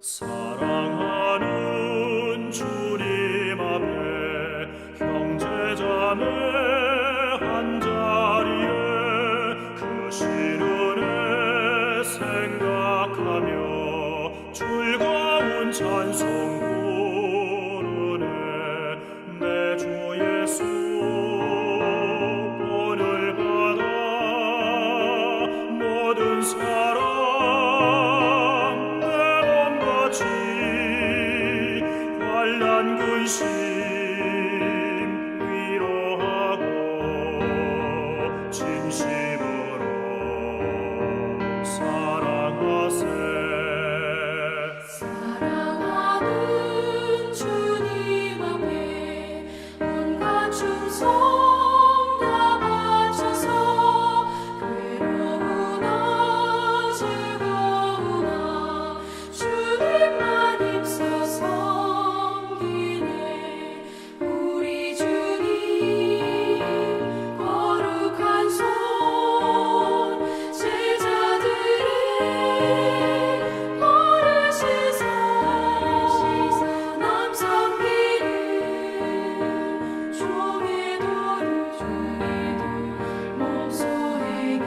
사랑하는 주님 앞에 형제자매 한자리에 그 시련에 생각하며 즐거운 찬송 부르네. 내 주 예수 본을 받아 모든 사랑 환난 근심 위로하고 진심으로 사랑하세. 사랑하는 주님 앞에 온갖 충성 다 바쳐서 괴로우나 즐거우나 주님만 힘써서 우리 주님 거룩한 손 제자들의 발을 씻어 남 섬기는 종의 도를 몸소에게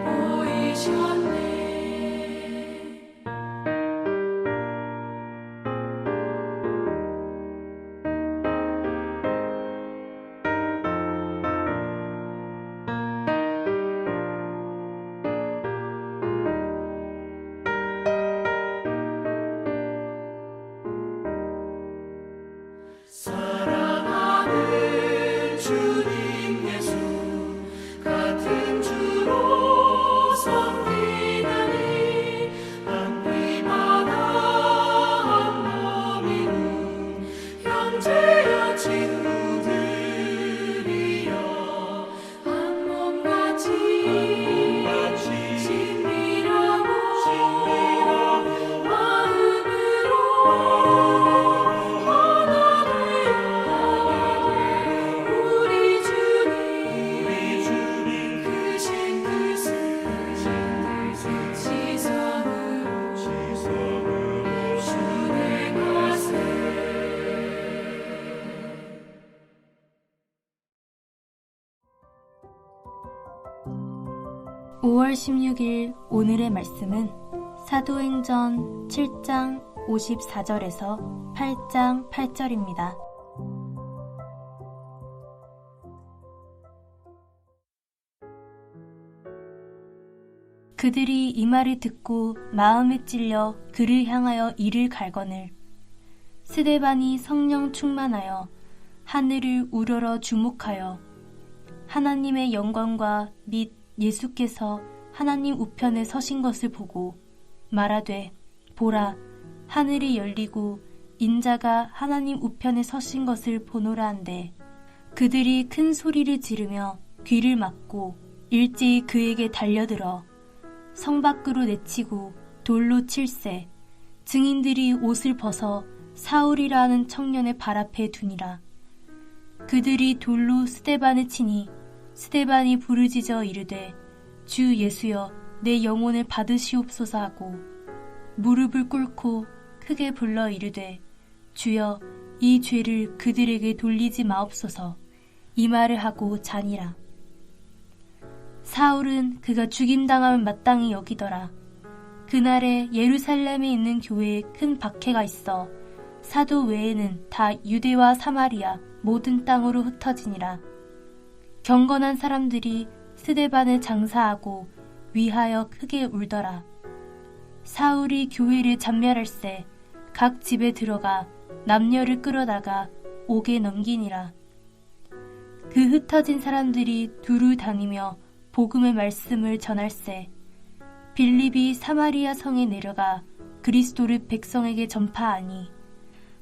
보이셨네. 사랑하는 주님 예수 같은 주로 섬기나니 한 피마다 한 몸이루 형제여 친구들이여 한 몸같이 친밀하고 마음으로 우리 주님 크신 뜻을 지성으로 준행하세. 5월 16일 오늘의 말씀은 사도행전 7장 54절에서 8장 8절입니다. 그들이 이 말을 듣고 마음에 찔려 그를 향하여 이를 갈거늘 스데반이 성령 충만하여 하늘을 우러러 주목하여 하나님의 영광과 및 예수께서 하나님 우편에 서신 것을 보고 말하되 보라 하늘이 열리고 인자가 하나님 우편에 서신 것을 보노라 한데 그들이 큰 소리를 지르며 귀를 막고 일제히 그에게 달려들어 성 밖으로 내치고 돌로 칠세 증인들이 옷을 벗어 사울이라 하는 청년의 발 앞에 두니라. 그들이 돌로 스데반을 치니 스데반이 부르짖어 이르되 주 예수여 내 영혼을 받으시옵소서 하고 무릎을 꿇고 크게 불러 이르되 주여 이 죄를 그들에게 돌리지 마옵소서 이 말을 하고 자니라. 사울은 그가 죽임당함을 마땅히 여기더라. 그날에 예루살렘에 있는 교회에 큰 박해가 있어 사도 외에는 다 유대와 사마리아 모든 땅으로 흩어지니라. 경건한 사람들이 스데반을 장사하고 위하여 크게 울더라. 사울이 교회를 잔멸할세 각 집에 들어가 남녀를 끌어다가 옥에 넘기니라. 그 흩어진 사람들이 두루 다니며 복음의 말씀을 전할세 빌립이 사마리아 성에 내려가 그리스도를 백성에게 전파하니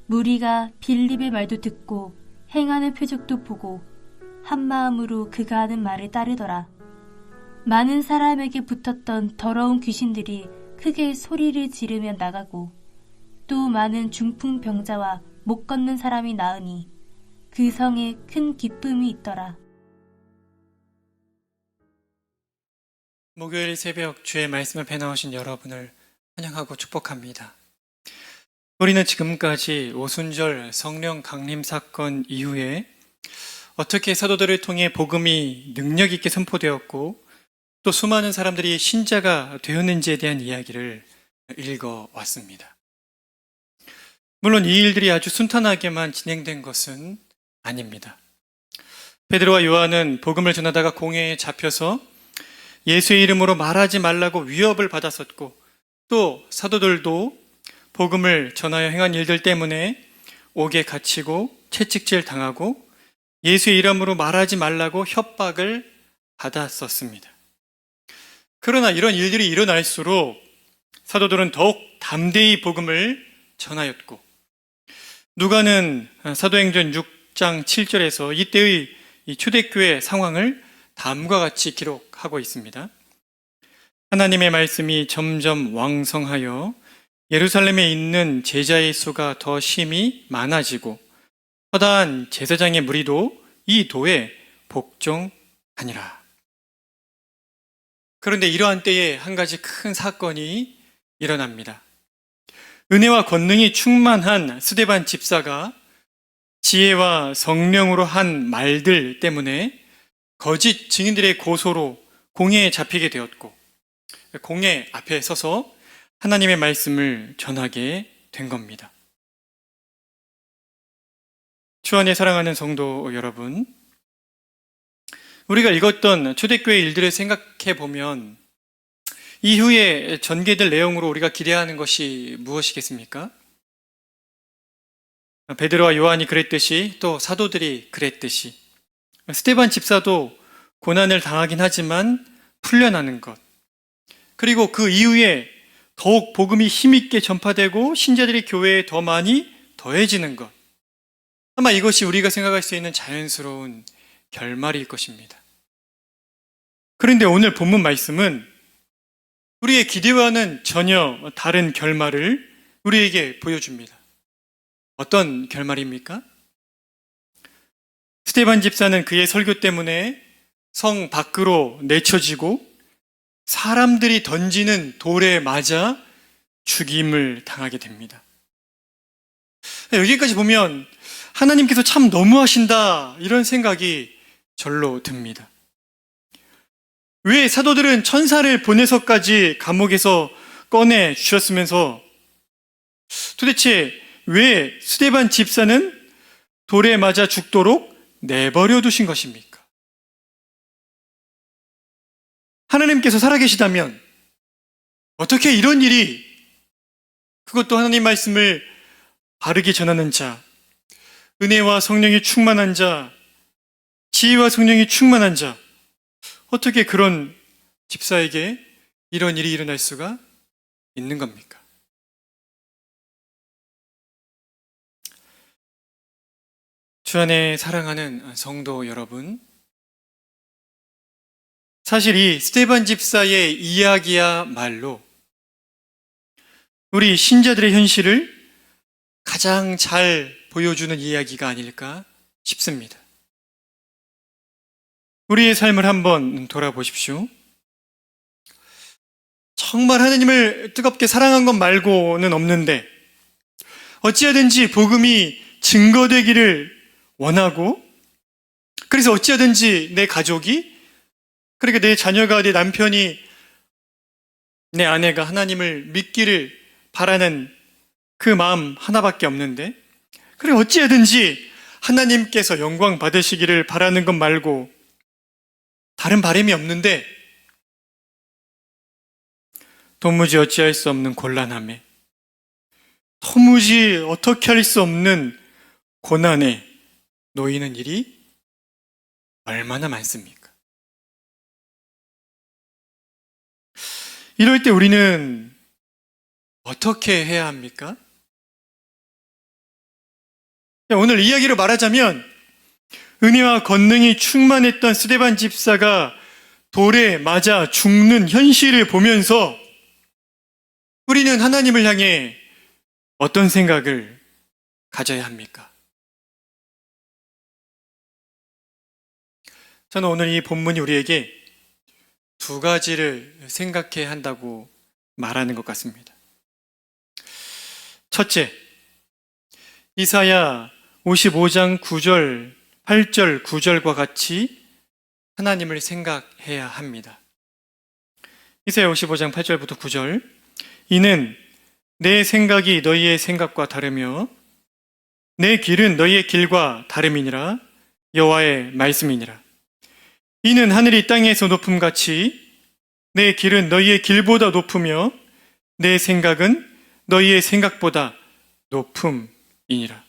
무리가 빌립의 말도 듣고 행하는 표적도 보고 한 마음으로 그가 하는 말을 따르더라. 많은 사람에게 붙었던 더러운 귀신들이 크게 소리를 지르며 나가고 또 많은 중풍병자와 못 걷는 사람이 나으니 그 성에 큰 기쁨이 있더라. 목요일 새벽 주의 말씀을 배나오신 여러분을 환영하고 축복합니다. 우리는 지금까지 오순절 성령 강림 사건 이후에 어떻게 사도들을 통해 복음이 능력 있게 선포되었고 또 수많은 사람들이 신자가 되었는지에 대한 이야기를 읽어왔습니다. 물론 이 일들이 아주 순탄하게만 진행된 것은 아닙니다. 베드로와 요한은 복음을 전하다가 공회에 잡혀서 예수의 이름으로 말하지 말라고 위협을 받았었고 또 사도들도 복음을 전하여 행한 일들 때문에 옥에 갇히고 채찍질 당하고 예수의 이름으로 말하지 말라고 협박을 받았었습니다. 그러나 이런 일들이 일어날수록 사도들은 더욱 담대히 복음을 전하였고 누가는 사도행전 6장 7절에서 이때의 이 초대교회 상황을 다음과 같이 기록하고 있습니다. 하나님의 말씀이 점점 왕성하여 예루살렘에 있는 제자의 수가 더 심히 많아지고 허다한 제사장의 무리도 이 도에 복종하니라. 그런데 이러한 때에 한 가지 큰 사건이 일어납니다. 은혜와 권능이 충만한 스데반 집사가 지혜와 성령으로 한 말들 때문에 거짓 증인들의 고소로 공회에 잡히게 되었고 공회 앞에 서서 하나님의 말씀을 전하게 된 겁니다. 주 안에 사랑하는 성도 여러분, 우리가 읽었던 초대교회 일들을 생각해 보면 이후에 전개될 내용으로 우리가 기대하는 것이 무엇이겠습니까? 베드로와 요한이 그랬듯이 또 사도들이 그랬듯이 스데반 집사도 고난을 당하긴 하지만 풀려나는 것, 그리고 그 이후에 더욱 복음이 힘있게 전파되고 신자들이 교회에 더 많이 더해지는 것, 아마 이것이 우리가 생각할 수 있는 자연스러운 결말일 것입니다. 그런데 오늘 본문 말씀은 우리의 기대와는 전혀 다른 결말을 우리에게 보여줍니다. 어떤 결말입니까? 스데반 집사는 그의 설교 때문에 성 밖으로 내쳐지고 사람들이 던지는 돌에 맞아 죽임을 당하게 됩니다. 여기까지 보면 하나님께서 참 너무하신다 이런 생각이 절로 듭니다. 왜 사도들은 천사를 보내서까지 감옥에서 꺼내 주셨으면서 도대체 왜 스데반 집사는 돌에 맞아 죽도록 내버려 두신 것입니까? 하나님께서 살아계시다면 어떻게 이런 일이, 그것도 하나님 말씀을 바르게 전하는 자, 은혜와 성령이 충만한 자, 지혜와 성령이 충만한 자, 어떻게 그런 집사에게 이런 일이 일어날 수가 있는 겁니까? 주 안에 사랑하는 성도 여러분, 사실 이 스데반 집사의 이야기야말로 우리 신자들의 현실을 가장 잘 보여주는 이야기가 아닐까 싶습니다. 우리의 삶을 한번 돌아보십시오. 정말 하나님을 뜨겁게 사랑한 것 말고는 없는데 어찌하든지 복음이 증거되기를 원하고, 그래서 어찌하든지 내 가족이, 그러니까 내 자녀가, 내 남편이, 내 아내가 하나님을 믿기를 바라는 그 마음 하나밖에 없는데, 그래 어찌하든지 하나님께서 영광 받으시기를 바라는 것 말고 다른 바람이 없는데 도무지 어찌할 수 없는 곤란함에, 도무지 어떻게 할 수 없는 고난에 놓이는 일이 얼마나 많습니까? 이럴 때 우리는 어떻게 해야 합니까? 오늘 이야기로 말하자면 은혜와 권능이 충만했던 스데반 집사가 돌에 맞아 죽는 현실을 보면서 우리는 하나님을 향해 어떤 생각을 가져야 합니까? 저는 오늘 이 본문이 우리에게 두 가지를 생각해야 한다고 말하는 것 같습니다. 첫째, 이사야 55장 9절, 8절, 9절과 같이 하나님을 생각해야 합니다. 이사야 55장 8절부터 9절. 이는 내 생각이 너희의 생각과 다르며 내 길은 너희의 길과 다름이니라. 여호와의 말씀이니라. 이는 하늘이 땅에서 높음같이 내 길은 너희의 길보다 높으며 내 생각은 너희의 생각보다 높음이니라.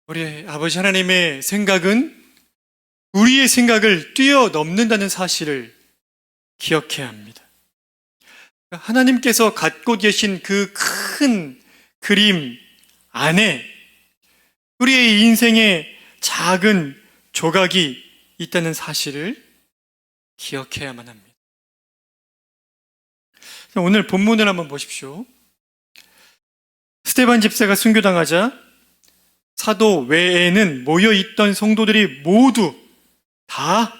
우리 아버지 하나님의 생각은 우리의 생각을 뛰어넘는다는 사실을 기억해야 합니다. 하나님께서 갖고 계신 그 큰 그림 안에 우리의 인생의 작은 조각이 있다는 사실을 기억해야만 합니다. 오늘 본문을 한번 보십시오. 스데반 집사가 순교당하자 사도 외에는 모여있던 성도들이 모두 다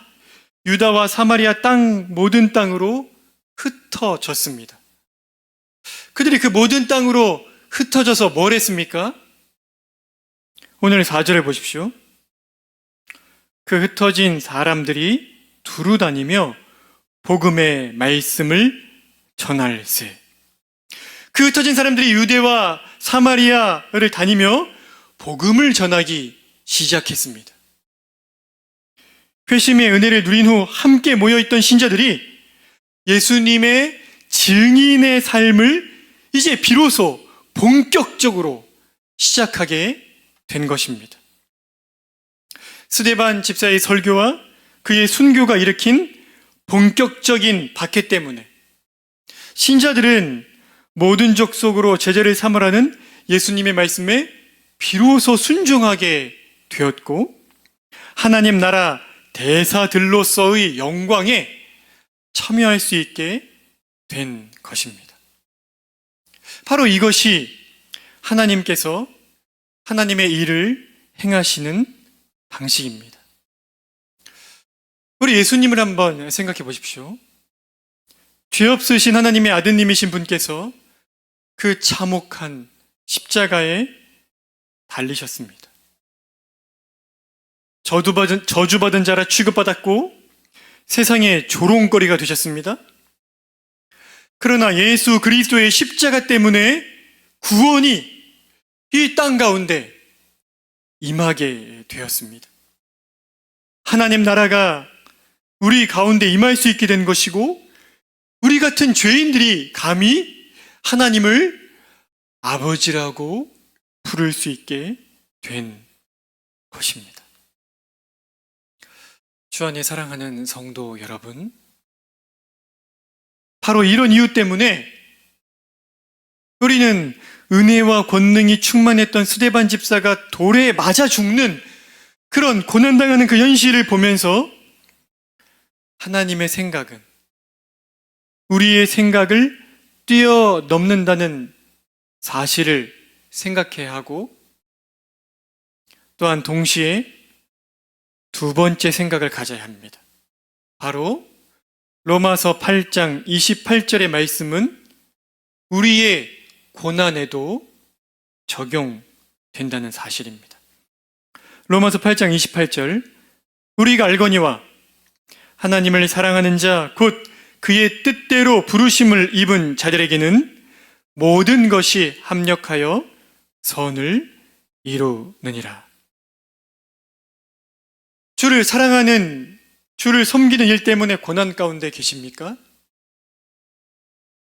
유다와 사마리아 땅 모든 땅으로 흩어졌습니다. 그들이 그 모든 땅으로 흩어져서 뭘 했습니까? 오늘 4절을 보십시오. 그 흩어진 사람들이 두루 다니며 복음의 말씀을 전할세. 그 흩어진 사람들이 유대와 사마리아를 다니며 복음을 전하기 시작했습니다. 회심의 은혜를 누린 후 함께 모여있던 신자들이 예수님의 증인의 삶을 이제 비로소 본격적으로 시작하게 된 것입니다. 스데반 집사의 설교와 그의 순교가 일으킨 본격적인 박해 때문에 신자들은 모든 족속으로 제자를 삼으라는 예수님의 말씀에 비로소 순종하게 되었고 하나님 나라 대사들로서의 영광에 참여할 수 있게 된 것입니다. 바로 이것이 하나님께서 하나님의 일을 행하시는 방식입니다. 우리 예수님을 한번 생각해 보십시오. 죄 없으신 하나님의 아드님이신 분께서 그 참혹한 십자가에 달리셨습니다. 저주받은 자라 취급받았고 세상의 조롱거리가 되셨습니다. 그러나 예수 그리스도의 십자가 때문에 구원이 이 땅 가운데 임하게 되었습니다. 하나님 나라가 우리 가운데 임할 수 있게 된 것이고 우리 같은 죄인들이 감히 하나님을 아버지라고 부를 수 있게 된 것입니다. 주 안에 사랑하는 성도 여러분, 바로 이런 이유 때문에 우리는 은혜와 권능이 충만했던 스데반 집사가 돌에 맞아 죽는 그런 고난당하는 그 현실을 보면서 하나님의 생각은 우리의 생각을 뛰어넘는다는 사실을 생각해야 하고 또한 동시에 두 번째 생각을 가져야 합니다. 바로 로마서 8장 28절의 말씀은 우리의 고난에도 적용된다는 사실입니다. 로마서 8장 28절 우리가 알거니와 하나님을 사랑하는 자 곧 그의 뜻대로 부르심을 입은 자들에게는 모든 것이 합력하여 선을 이루느니라. 주를 사랑하는, 주를 섬기는 일 때문에 고난 가운데 계십니까?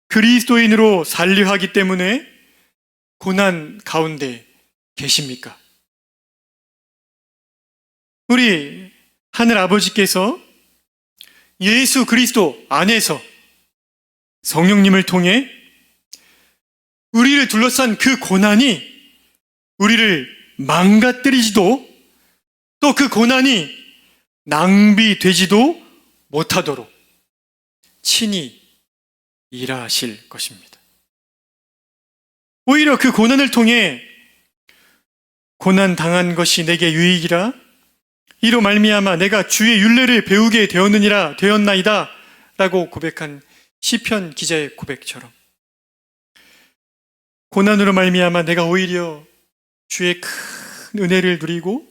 그리스도인으로 살려 하기 때문에 고난 가운데 계십니까? 우리 하늘 아버지께서 예수 그리스도 안에서 성령님을 통해 우리를 둘러싼 그 고난이 우리를 망가뜨리지도 또 그 고난이 낭비되지도 못하도록 친히 일하실 것입니다. 오히려 그 고난을 통해 고난 당한 것이 내게 유익이라 이로 말미암아 내가 주의 율례를 배우게 되었나이다 라고 고백한 시편 기자의 고백처럼 고난으로 말미암아 내가 오히려 주의 큰 은혜를 누리고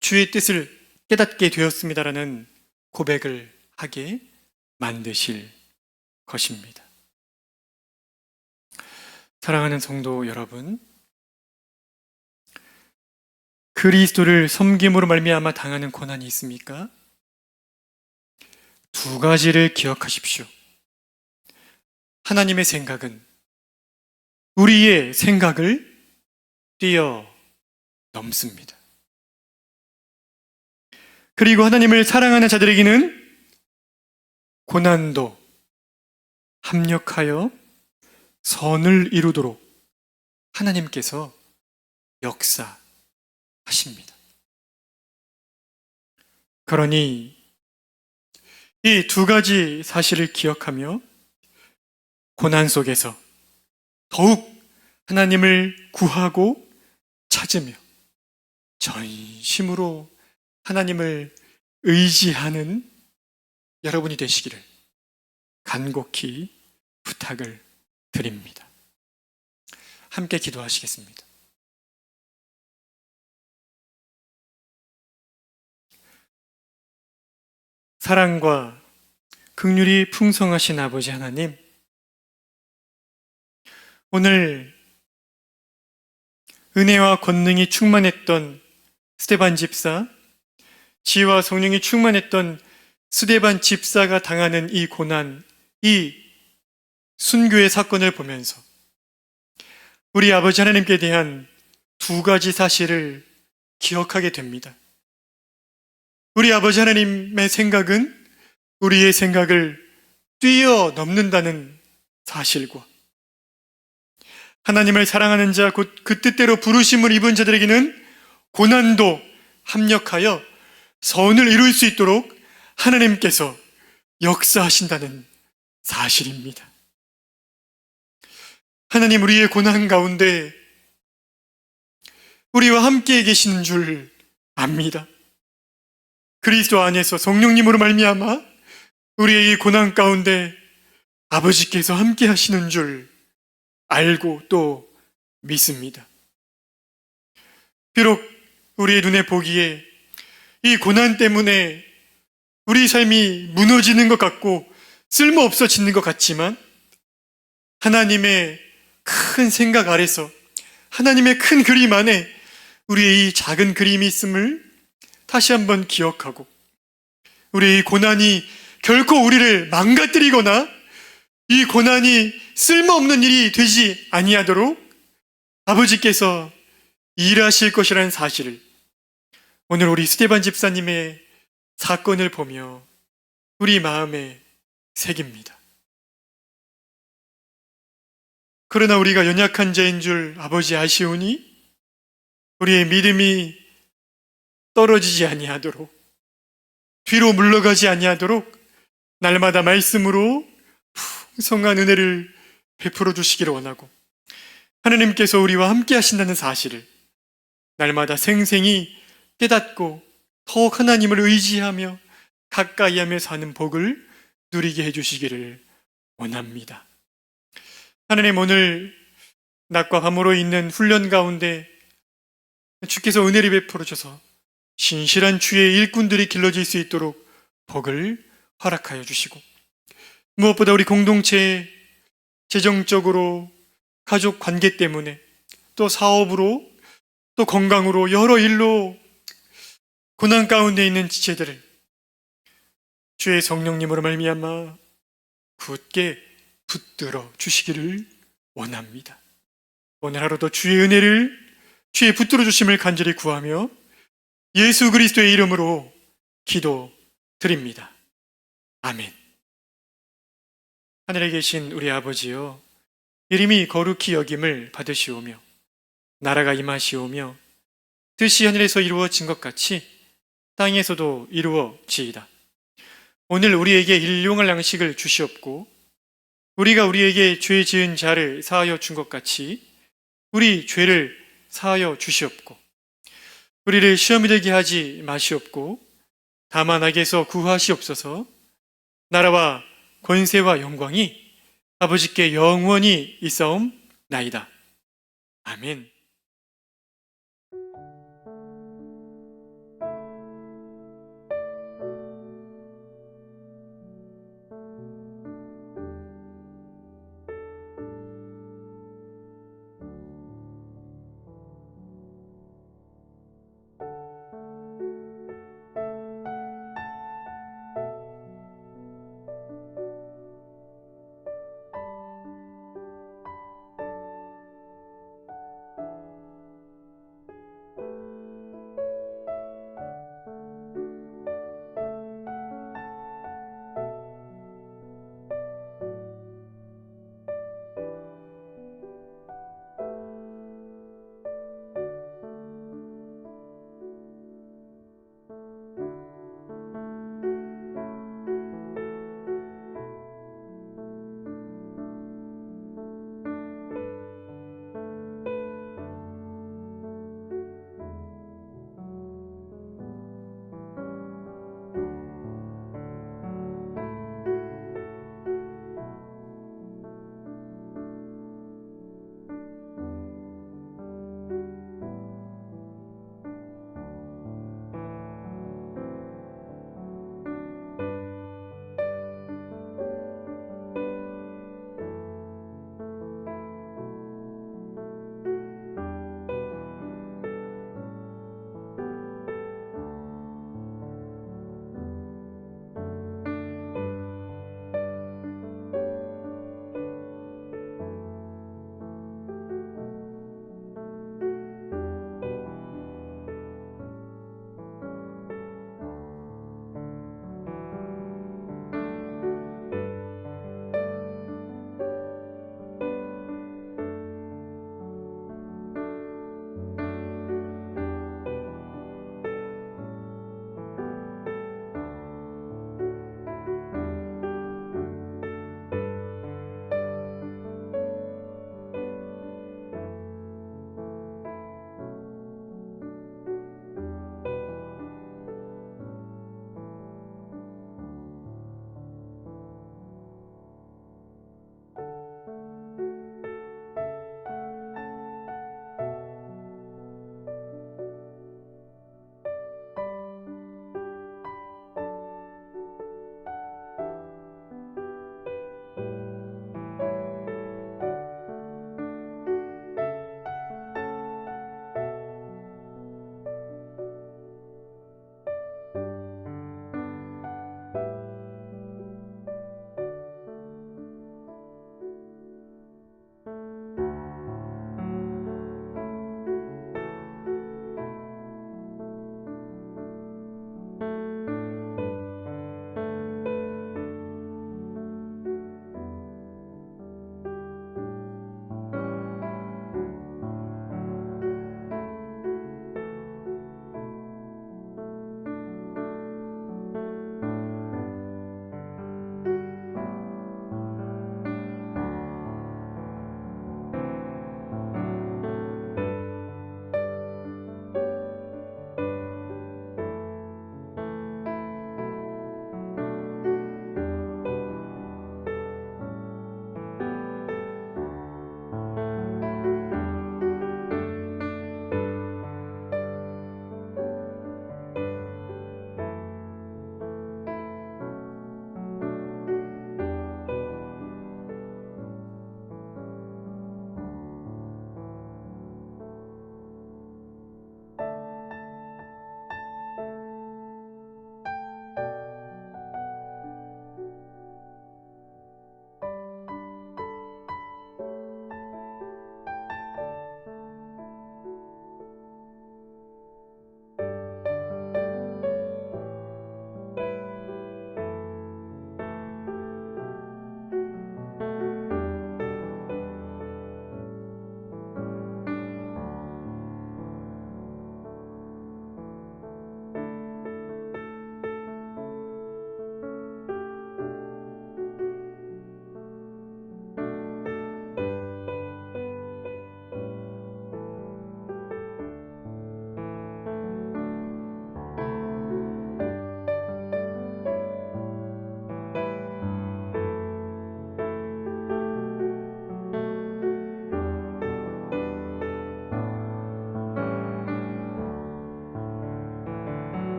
주의 뜻을 깨닫게 되었습니다라는 고백을 하게 만드실 것입니다. 사랑하는 성도 여러분, 그리스도를 섬김으로 말미암아 당하는 고난이 있습니까? 두 가지를 기억하십시오. 하나님의 생각은 우리의 생각을 뛰어넘습니다. 그리고 하나님을 사랑하는 자들에게는 고난도 합력하여 선을 이루도록 하나님께서 역사하십니다. 그러니 이 두 가지 사실을 기억하며 고난 속에서 더욱 하나님을 구하고 찾으며 전심으로 하나님을 의지하는 여러분이 되시기를 간곡히 부탁을 드립니다. 함께 기도하시겠습니다. 사랑과 긍휼이 풍성하신 아버지 하나님, 오늘 은혜와 권능이 충만했던 스데반 집사, 지혜와 성령이 충만했던 스데반 집사가 당하는 이 고난, 이 순교의 사건을 보면서 우리 아버지 하나님께 대한 두 가지 사실을 기억하게 됩니다. 우리 아버지 하나님의 생각은 우리의 생각을 뛰어넘는다는 사실과 하나님을 사랑하는 자, 곧 그 뜻대로 부르심을 입은 자들에게는 고난도 합력하여 선을 이룰 수 있도록 하나님께서 역사하신다는 사실입니다. 하나님, 우리의 고난 가운데 우리와 함께 계시는 줄 압니다. 그리스도 안에서 성령님으로 말미암아 우리의 이 고난 가운데 아버지께서 함께 하시는 줄 알고 또 믿습니다. 비록 우리의 눈에 보기에 이 고난 때문에 우리 삶이 무너지는 것 같고 쓸모없어지는 것 같지만 하나님의 큰 생각 아래서 하나님의 큰 그림 안에 우리의 이 작은 그림이 있음을 다시 한번 기억하고 우리의 이 고난이 결코 우리를 망가뜨리거나 이 고난이 쓸모없는 일이 되지 아니하도록 아버지께서 일하실 것이라는 사실을 오늘 우리 스데반 집사님의 사건을 보며 우리 마음에 새깁니다. 그러나 우리가 연약한 자인 줄 아버지 아시오니 우리의 믿음이 떨어지지 아니하도록 뒤로 물러가지 아니하도록 날마다 말씀으로 풍성한 은혜를 베풀어 주시기를 원하고 하나님께서 우리와 함께 하신다는 사실을 날마다 생생히 깨닫고 더욱 하나님을 의지하며 가까이 하며 사는 복을 누리게 해주시기를 원합니다. 하나님, 오늘 낮과 밤으로 있는 훈련 가운데 주께서 은혜를 베풀어 주셔서 신실한 주의 일꾼들이 길러질 수 있도록 복을 허락하여 주시고 무엇보다 우리 공동체에 재정적으로 가족 관계 때문에 또 사업으로 또 건강으로 여러 일로 고난 가운데 있는 지체들을 주의 성령님으로 말미암아 굳게 붙들어 주시기를 원합니다. 오늘 하루도 주의 은혜를 주의 붙들어 주심을 간절히 구하며 예수 그리스도의 이름으로 기도드립니다. 아멘. 하늘에 계신 우리 아버지여, 이름이 거룩히 여김을 받으시오며 나라가 임하시오며 뜻이 하늘에서 이루어진 것 같이 땅에서도 이루어지이다. 오늘 우리에게 일용할 양식을 주시옵고 우리가 우리에게 죄 지은 자를 사하여 준 것 같이 우리 죄를 사하여 주시옵고 우리를 시험에 들게 하지 마시옵고 다만 악에서 구하시옵소서. 나라와 권세와 영광이 아버지께 영원히 있사옵나이다. 아멘.